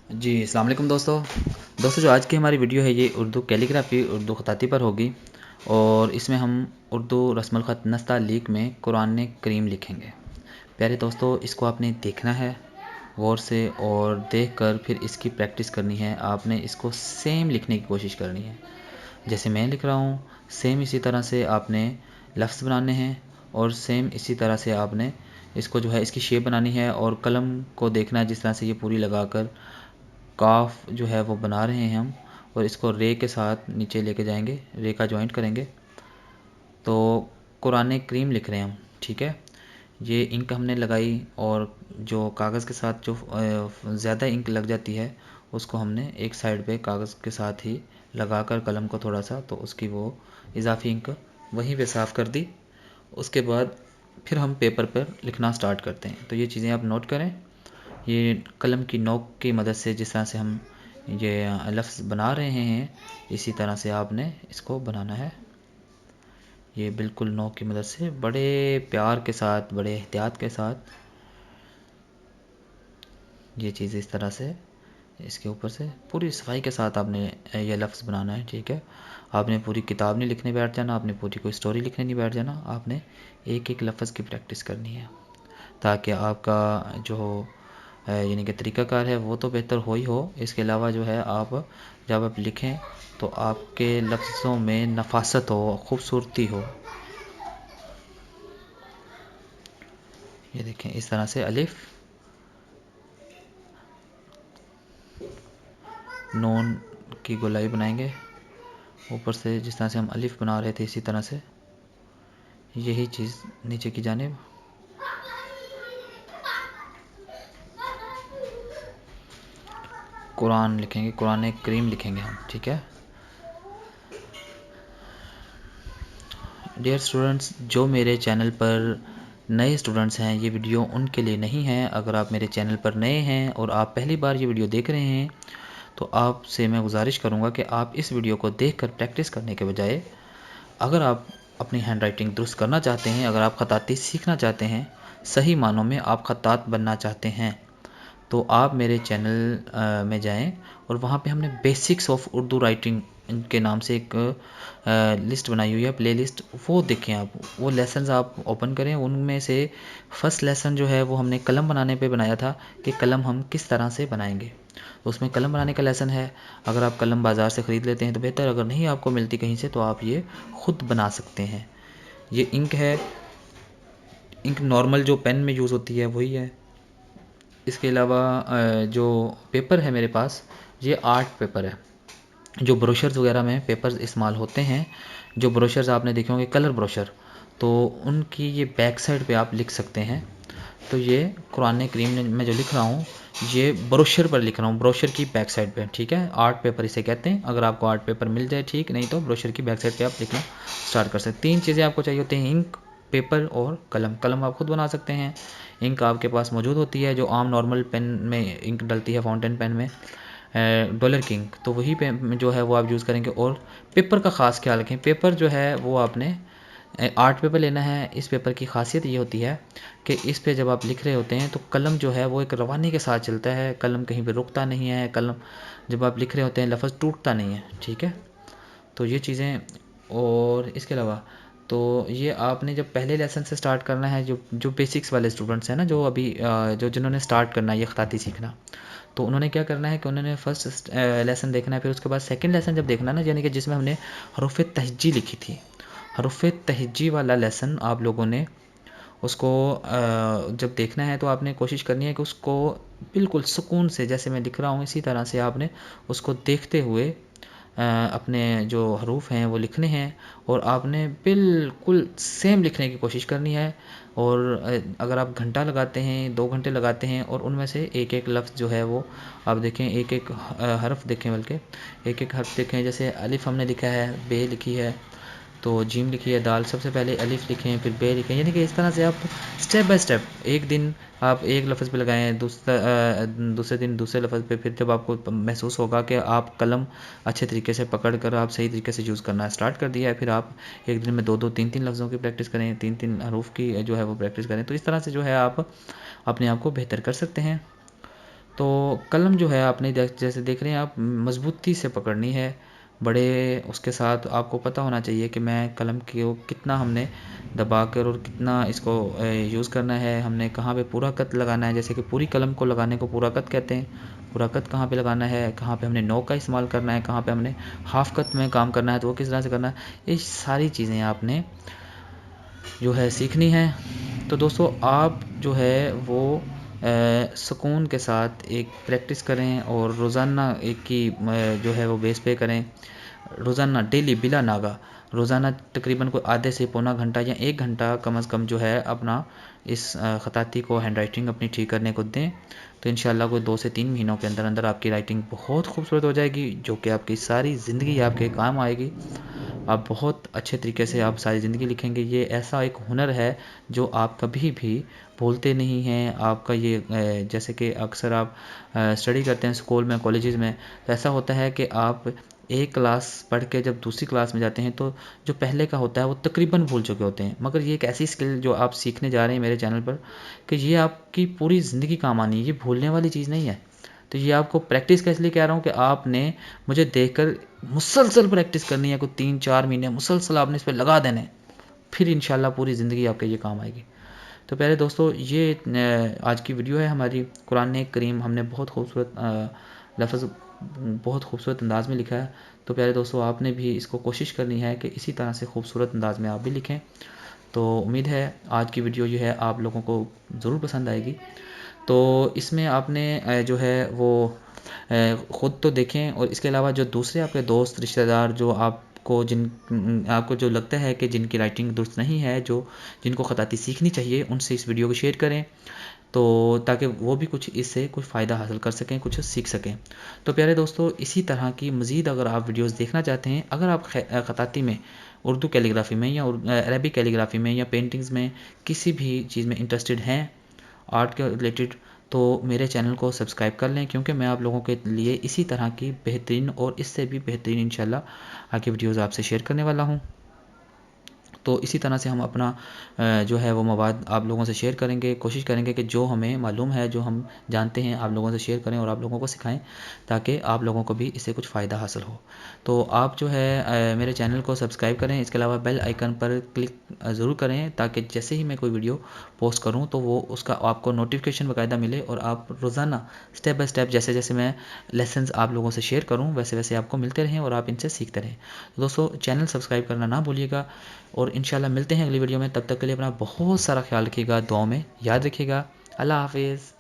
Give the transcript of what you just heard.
जी अस्सलाम वालेकुम दोस्तों जो आज की हमारी वीडियो है ये उर्दू कैलीग्राफी उर्दू ख़ताती पर होगी। और इसमें हम उर्दू रस्मुल ख़त नस्तालीक में कुरान करीम लिखेंगे। प्यारे दोस्तों, इसको आपने देखना है गौर से और देखकर फिर इसकी प्रैक्टिस करनी है। आपने इसको सेम लिखने की कोशिश करनी है, जैसे मैं लिख रहा हूँ सेम इसी तरह से आपने लफ्ज़ बनाने हैं और सेम इसी तरह से आपने इसको जो है इसकी शेप बनानी है। और कलम को देखना है जिस तरह से ये पूरी लगाकर काफ जो है वो बना रहे हैं हम, और इसको रे के साथ नीचे लेके जाएंगे, रे का जॉइंट करेंगे तो कुरान करीम लिख रहे हैं हम। ठीक है, ये इंक हमने लगाई और जो कागज़ के साथ जो ज़्यादा इंक लग जाती है उसको हमने एक साइड पे कागज़ के साथ ही लगाकर कलम को थोड़ा सा तो उसकी वो इजाफी इंक वहीं पे साफ़ कर दी। उसके बाद फिर हम पेपर पर लिखना स्टार्ट करते हैं। तो ये चीज़ें आप नोट करें। ये कलम की नोक की मदद से जिस तरह से हम ये लफ्ज़ बना रहे हैं इसी तरह से आपने इसको बनाना है। ये बिल्कुल नोक की मदद से बड़े प्यार के साथ, बड़े एहतियात के साथ ये चीज़ इस तरह से इसके ऊपर से पूरी सफाई के साथ आपने ये लफ्ज़ बनाना है। ठीक है, आपने पूरी किताब नहीं लिखने बैठ जाना, आपने पूरी कोई स्टोरी लिखने नहीं बैठ जाना, आपने एक एक लफ्ज़ की प्रैक्टिस करनी है ताकि आपका जो यानी कि तरीक़ाकार है वो तो बेहतर हो ही हो। इसके अलावा जो है आप जब आप लिखें तो आपके लफ्ज़ों में नफासत हो, खूबसूरती हो। ये देखें इस तरह से अलिफ नून की गोलाई बनाएंगे ऊपर से, जिस तरह से हम अलिफ बना रहे थे इसी तरह से यही चीज़ नीचे की जानिब कुरान लिखेंगे, कुरान करीम लिखेंगे हम। ठीक है डियर स्टूडेंट्स, जो मेरे चैनल पर नए स्टूडेंट्स हैं ये वीडियो उनके लिए नहीं है। अगर आप मेरे चैनल पर नए हैं और आप पहली बार ये वीडियो देख रहे हैं तो आपसे मैं गुजारिश करूँगा कि आप इस वीडियो को देखकर प्रैक्टिस करने के बजाय अगर आप अपनी हैंड राइटिंग दुरुस्त करना चाहते हैं, अगर आप ख़ताती सीखना चाहते हैं, सही मानों में आप ख़त्तात बनना चाहते हैं, तो आप मेरे चैनल में जाएं और वहाँ पे हमने बेसिक्स ऑफ उर्दू राइटिंग के नाम से एक लिस्ट बनाई हुई है, प्ले लिस्ट, वो देखें आप। वो लेसन्स आप ओपन करें, उनमें से फ़र्स्ट लेसन जो है वो हमने कलम बनाने पे बनाया था कि कलम हम किस तरह से बनाएंगे। तो उसमें कलम बनाने का लेसन है। अगर आप कलम बाज़ार से ख़रीद लेते हैं तो बेहतर, अगर नहीं आपको मिलती कहीं से तो आप ये ख़ुद बना सकते हैं। ये इंक है, इंक नॉर्मल जो पेन में यूज़ होती है वही है। इसके अलावा जो पेपर है मेरे पास ये आर्ट पेपर है। जो ब्रोशर्स वगैरह में पेपर्स इस्तेमाल होते हैं, जो ब्रोशर्स आपने देखे होंगे कलर ब्रोशर, तो उनकी ये बैक साइड पे आप लिख सकते हैं। तो ये कुरान करीम में जो लिख रहा हूँ ये ब्रोशर पर लिख रहा हूँ, ब्रोशर की बैक साइड पे। ठीक है, आर्ट पेपर इसे कहते हैं। अगर आपको आर्ट पेपर मिल जाए ठीक, नहीं तो ब्रोशर की बैक साइड पे आप लिखना स्टार्ट कर सकते। 3 चीज़ें आपको चाहिए होती हैं, इंक, पेपर और कलम। कलम आप खुद बना सकते हैं, इंक आपके पास मौजूद होती है जो आम नॉर्मल पेन में इंक डलती है, फाउंटेन पेन में डॉलर की इंक, तो वही पे जो है वो आप यूज़ करेंगे। और पेपर का ख़ास ख्याल रखें, पेपर जो है वो आपने आर्ट पेपर लेना है। इस पेपर की खासियत ये होती है कि इस पे जब आप लिख रहे होते हैं तो कलम जो है वो एक रवानी के साथ चलता है, कलम कहीं पे रुकता नहीं है, कलम जब आप लिख रहे होते हैं लफ्ज़ टूटता नहीं है। ठीक है, तो ये चीज़ें। और इसके अलावा तो ये आपने जब पहले लेसन से स्टार्ट करना है, जो जो बेसिक्स वाले स्टूडेंट्स हैं ना, जो अभी जो जिन्होंने स्टार्ट करना है ये ख़ताती सीखना, तो उन्होंने क्या करना है कि उन्होंने फर्स्ट लेसन देखना है। फिर उसके बाद सेकंड लेसन जब देखना ना, यानी कि जिसमें हमने हरूफ तहज्जी लिखी थी, हरूफ तहज्जी वाला लेसन आप लोगों ने उसको जब देखना है तो आपने कोशिश करनी है कि उसको बिल्कुल सुकून से, जैसे मैं लिख रहा हूँ इसी तरह से आपने उसको देखते हुए अपने जो हरूफ हैं वो लिखने हैं और आपने बिल्कुल सेम लिखने की कोशिश करनी है। और अगर आप घंटा लगाते हैं, 2 घंटे लगाते हैं और उनमें से एक एक लफ्ज़ जो है वो आप देखें, एक एक हर्फ देखें, बल्कि एक एक हर्फ देखें। जैसे अलिफ़ हमने लिखा है, बे लिखी है, तो जीम लिखी है, दाल, सबसे पहले अलिफ़ लिखें फिर बे लिखें। यानी कि इस तरह से आप स्टेप बाय स्टेप, एक दिन आप एक लफ्ज़ पे लगाएं, दूसरे दिन दूसरे लफ्ज़ पे, फिर जब आपको महसूस होगा कि आप कलम अच्छे तरीके से पकड़ कर आप सही तरीके से यूज़ करना स्टार्ट कर दिया है, फिर आप एक दिन में 2-2 3-3 लफ्ज़ों की प्रैक्टिस करें, 3-3 हरूफ की जो है वो प्रैक्टिस करें। तो इस तरह से जो है आप अपने आप को बेहतर कर सकते हैं। तो कलम जो है आपने जैसे देख रहे हैं आप, मज़बूती से पकड़नी है, बड़े उसके साथ आपको पता होना चाहिए कि मैं कलम को कितना हमने दबा कर और कितना इसको यूज़ करना है, हमने कहाँ पे पूरा कत लगाना है। जैसे कि पूरी कलम को लगाने को पूरा कत कहते हैं। पूरा कत कहाँ पे लगाना है, कहाँ पे हमने नोक का इस्तेमाल करना है, कहाँ पे हमने हाफ़ कत में काम करना है तो वो किस तरह से करना है, ये सारी चीज़ें आपने जो है सीखनी है। तो दोस्तों आप जो है वो सुकून के साथ एक प्रैक्टिस करें और रोज़ाना एक की जो है वो बेस पे करें, रोज़ाना डेली बिला नागा, रोज़ाना तकरीबन कोई आधे से पौना घंटा या 1 घंटा कम अज़ कम जो है अपना इस ख़ताती को, हैंड राइटिंग अपनी ठीक करने को दें। तो इंशाल्लाह कोई 2 से 3 महीनों के अंदर अंदर आपकी राइटिंग बहुत खूबसूरत हो जाएगी, जो कि आपकी सारी ज़िंदगी आपके काम आएगी। आप बहुत अच्छे तरीके से आप सारी ज़िंदगी लिखेंगे। ये ऐसा एक हुनर है जो आप कभी भी भूलते नहीं हैं। आपका ये जैसे कि अक्सर आप स्टडी करते हैं स्कूल में, कॉलेजेस में, तो ऐसा होता है कि आप एक क्लास पढ़ के जब दूसरी क्लास में जाते हैं तो जो पहले का होता है वो तकरीबन भूल चुके होते हैं। मगर ये एक ऐसी स्किल जो आप सीखने जा रहे हैं मेरे चैनल पर, कि ये आपकी पूरी ज़िंदगी काम आनी है, ये भूलने वाली चीज़ नहीं है। तो ये आपको प्रैक्टिस का इसलिए कह रहा हूँ कि आपने मुझे देखकर मुसलसल प्रैक्टिस करनी है, कोई 3-4 महीने मुसलसल आपने इस पर लगा देने, फिर इंशाल्लाह पूरी ज़िंदगी आपके ये काम आएगी। तो प्यारे दोस्तों, ये आज की वीडियो है हमारी। कुरान करीम हमने बहुत खूबसूरत लफ्ज़, बहुत खूबसूरत अंदाज में लिखा है। तो प्यारे दोस्तों, आपने भी इसको कोशिश करनी है कि इसी तरह से खूबसूरत अंदाज में आप भी लिखें। तो उम्मीद है आज की वीडियो जो है आप लोगों को ज़रूर पसंद आएगी। तो इसमें आपने जो है वो ख़ुद तो देखें, और इसके अलावा जो दूसरे आपके दोस्त रिश्तेदार जो आपको जो लगता है कि जिनकी राइटिंग दुरुस्त नहीं है, जो जिनको ख़ताती सीखनी चाहिए, उनसे इस वीडियो को शेयर करें, तो ताकि वो भी कुछ इससे कुछ फ़ायदा हासिल कर सकें, कुछ सीख सकें। तो प्यारे दोस्तों, इसी तरह की मज़ीद अगर आप वीडियोस देखना चाहते हैं, अगर आप ख़ताती में, उर्दू कैलीग्राफी में या अरबी कैलीग्राफी में या पेंटिंग्स में किसी भी चीज़ में इंटरेस्टेड हैं, आर्ट के रिलेटेड, तो मेरे चैनल को सब्सक्राइब कर लें, क्योंकि मैं आप लोगों के लिए इसी तरह की बेहतरीन और इससे भी बेहतरीन इंशाल्लाह आगे वीडियोज़ आपसे शेयर करने वाला हूँ। तो इसी तरह से हम अपना जो है वो मवाद आप लोगों से शेयर करेंगे, कोशिश करेंगे कि जो हमें मालूम है, जो हम जानते हैं, आप लोगों से शेयर करें और आप लोगों को सिखाएं, ताकि आप लोगों को भी इससे कुछ फ़ायदा हासिल हो। तो आप जो है मेरे चैनल को सब्सक्राइब करें, इसके अलावा बेल आइकन पर क्लिक ज़रूर करें, ताकि जैसे ही मैं कोई वीडियो पोस्ट करूँ तो वो उसका आपको नोटिफिकेशन बाकायदा मिले, और आप रोज़ाना स्टेप बाय स्टेप जैसे जैसे मैं लेसन्स आप लोगों से शेयर करूँ वैसे वैसे आपको मिलते रहें और आप इनसे सीखते रहें। तो दोस्तों, चैनल सब्सक्राइब करना ना भूलिएगा, और इंशाल्लाह मिलते हैं अगली वीडियो में। तब तक के लिए अपना बहुत सारा ख्याल रखिएगा, दुआओं में याद रखिएगा। अल्लाह हाफिज़।